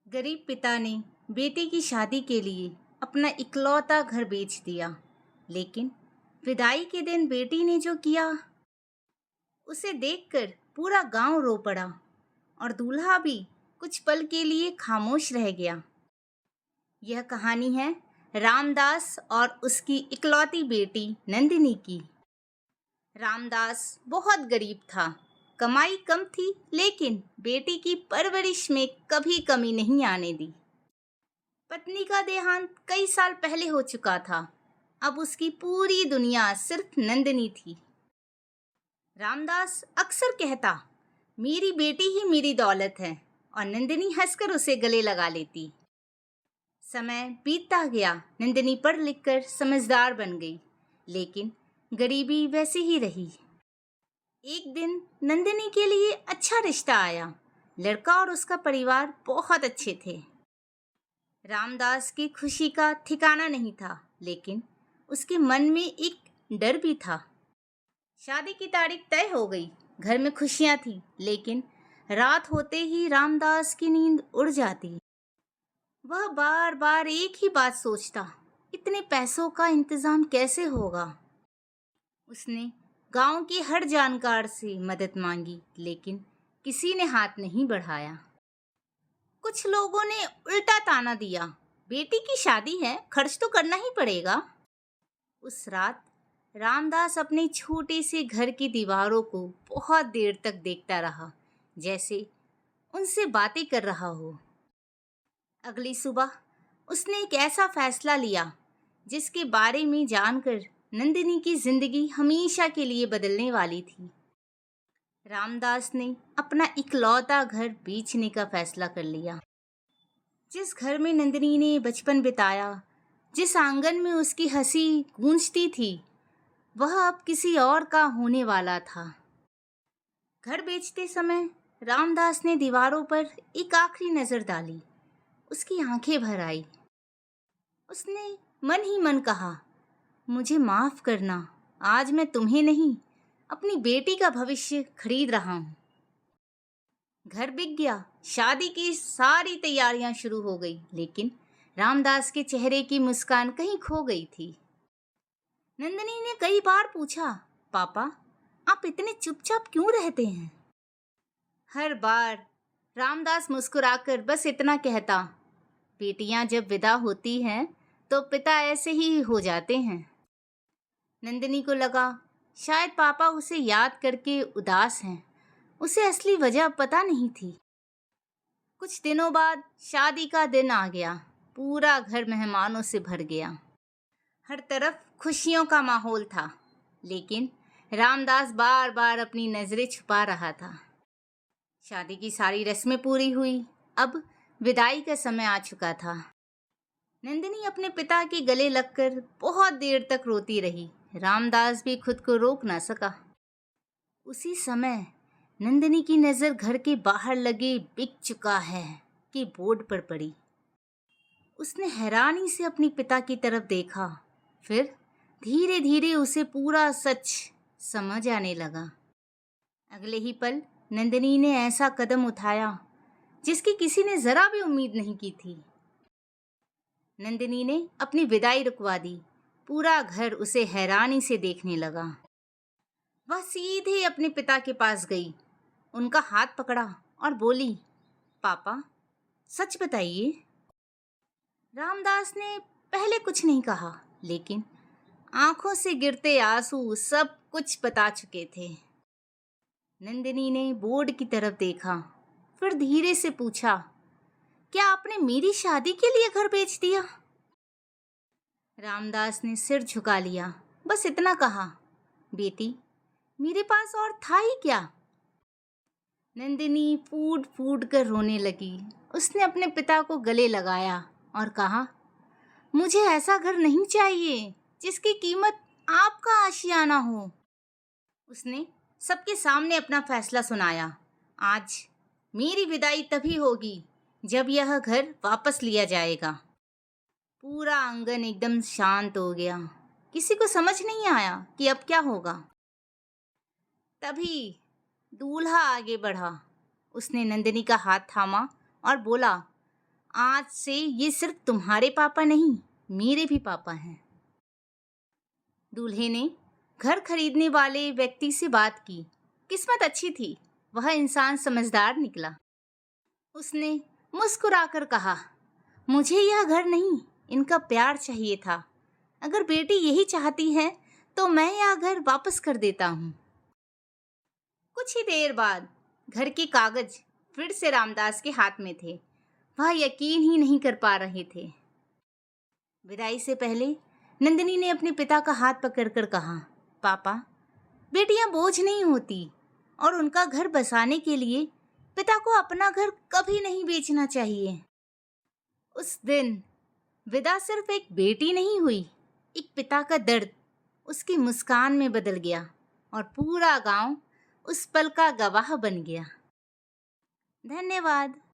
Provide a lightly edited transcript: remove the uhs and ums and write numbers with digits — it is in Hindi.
गरीब पिता ने बेटे की शादी के लिए अपना इकलौता घर बेच दिया। लेकिन विदाई के दिन बेटी ने जो किया उसे देखकर पूरा गांव रो पड़ा और दूल्हा भी कुछ पल के लिए खामोश रह गया। यह कहानी है रामदास और उसकी इकलौती बेटी नंदिनी की। रामदास बहुत गरीब था, कमाई कम थी, लेकिन बेटी की परवरिश में कभी कमी नहीं आने दी। पत्नी का देहांत कई साल पहले हो चुका था। अब उसकी पूरी दुनिया सिर्फ नंदिनी थी। रामदास अक्सर कहता, मेरी बेटी ही मेरी दौलत है, और नंदिनी हंसकर उसे गले लगा लेती। समय बीतता गया, नंदिनी पढ़ लिखकर समझदार बन गई, लेकिन गरीबी वैसी ही रही। एक दिन नंदिनी के लिए अच्छा रिश्ता आया। लड़का और उसका परिवार बहुत अच्छे थे। रामदास की खुशी का ठिकाना नहीं था, लेकिन उसके मन में एक डर भी था। शादी की तारीख तय हो गई, घर में खुशियां थी, लेकिन रात होते ही रामदास की नींद उड़ जाती। वह बार बार एक ही बात सोचता, इतने पैसों का इंतजाम कैसे होगा। उसने गांव के हर जानकार से मदद मांगी, लेकिन किसी ने हाथ नहीं बढ़ाया। कुछ लोगों ने उल्टा ताना दिया, बेटी की शादी है, खर्च तो करना ही पड़ेगा। उस रात रामदास अपने छोटे से घर की दीवारों को बहुत देर तक देखता रहा, जैसे उनसे बातें कर रहा हो। अगली सुबह उसने एक ऐसा फैसला लिया जिसके बारे में जानकर नंदिनी की जिंदगी हमेशा के लिए बदलने वाली थी। रामदास ने अपना इकलौता घर बेचने का फैसला कर लिया। जिस घर में नंदिनी ने बचपन बिताया, जिस आंगन में उसकी हंसी गूंजती थी, वह अब किसी और का होने वाला था। घर बेचते समय रामदास ने दीवारों पर एक आखिरी नजर डाली। उसकी आंखें भर आई। उसने मन ही मन कहा, मुझे माफ करना, आज मैं तुम्हें नहीं, अपनी बेटी का भविष्य खरीद रहा हूँ। घर बिक गया, शादी की सारी तैयारियां शुरू हो गई, लेकिन रामदास के चेहरे की मुस्कान कहीं खो गई थी। नंदिनी ने कई बार पूछा, पापा, आप इतने चुपचाप क्यों रहते हैं? हर बार रामदास मुस्कुराकर बस इतना कहता, बेटियां जब विदा होती हैं तो पिता ऐसे ही हो जाते हैं। नंदिनी को लगा शायद पापा उसे याद करके उदास हैं। उसे असली वजह पता नहीं थी। कुछ दिनों बाद शादी का दिन आ गया। पूरा घर मेहमानों से भर गया। हर तरफ खुशियों का माहौल था, लेकिन रामदास बार बार अपनी नजरें छुपा रहा था। शादी की सारी रस्में पूरी हुई। अब विदाई का समय आ चुका था। नंदिनी अपने पिता के गले लगकर बहुत देर तक रोती रही। रामदास भी खुद को रोक न सका। उसी समय नंदिनी की नजर घर के बाहर लगे बिक चुका है कि बोर्ड पर पड़ी। उसने हैरानी से अपने पिता की तरफ देखा, फिर धीरे धीरे उसे पूरा सच समझ आने लगा। अगले ही पल नंदिनी ने ऐसा कदम उठाया जिसकी किसी ने जरा भी उम्मीद नहीं की थी। नंदिनी ने अपनी विदाई रुकवा दी। पूरा घर उसे हैरानी से देखने लगा। वह सीधे अपने पिता के पास गई, उनका हाथ पकड़ा और बोली, पापा, सच बताइए। रामदास ने पहले कुछ नहीं कहा, लेकिन आंखों से गिरते आंसू सब कुछ बता चुके थे। नंदिनी ने बोर्ड की तरफ देखा, फिर धीरे से पूछा, क्या आपने मेरी शादी के लिए घर बेच दिया? रामदास ने सिर झुका लिया, बस इतना कहा, बेटी, मेरे पास और था ही क्या? नंदिनी फूट फूट कर रोने लगी। उसने अपने पिता को गले लगाया और कहा, मुझे ऐसा घर नहीं चाहिए जिसकी कीमत आपका आशियाना हो। उसने सबके सामने अपना फैसला सुनाया, आज मेरी विदाई तभी होगी जब यह घर वापस लिया जाएगा। पूरा आंगन एकदम शांत हो गया। किसी को समझ नहीं आया कि अब क्या होगा। तभी दूल्हा आगे बढ़ा। उसने नंदिनी का हाथ थामा और बोला, आज से ये सिर्फ तुम्हारे पापा नहीं, मेरे भी पापा हैं। दूल्हे ने घर खरीदने वाले व्यक्ति से बात की। किस्मत अच्छी थी, वह इंसान समझदार निकला। उसने मुस्कुराकर कहा, मुझे यह घर नहीं, इनका प्यार चाहिए था। अगर बेटी यही चाहती है तो मैं यह घर वापस कर देता हूँ। कुछ ही देर बाद घर के कागज फिर से रामदास के हाथ में थे। वह यकीन ही नहीं कर पा रहे थे। विदाई से पहले नंदिनी ने अपने पिता का हाथ पकड़कर कहा, पापा, बेटियां बोझ नहीं होती और उनका घर बसाने के लिए पिता को अपना घर कभी नहीं बेचना चाहिए। उस दिन विदा सिर्फ एक बेटी नहीं हुई, एक पिता का दर्द उसकी मुस्कान में बदल गया और पूरा गांव उस पल का गवाह बन गया। धन्यवाद।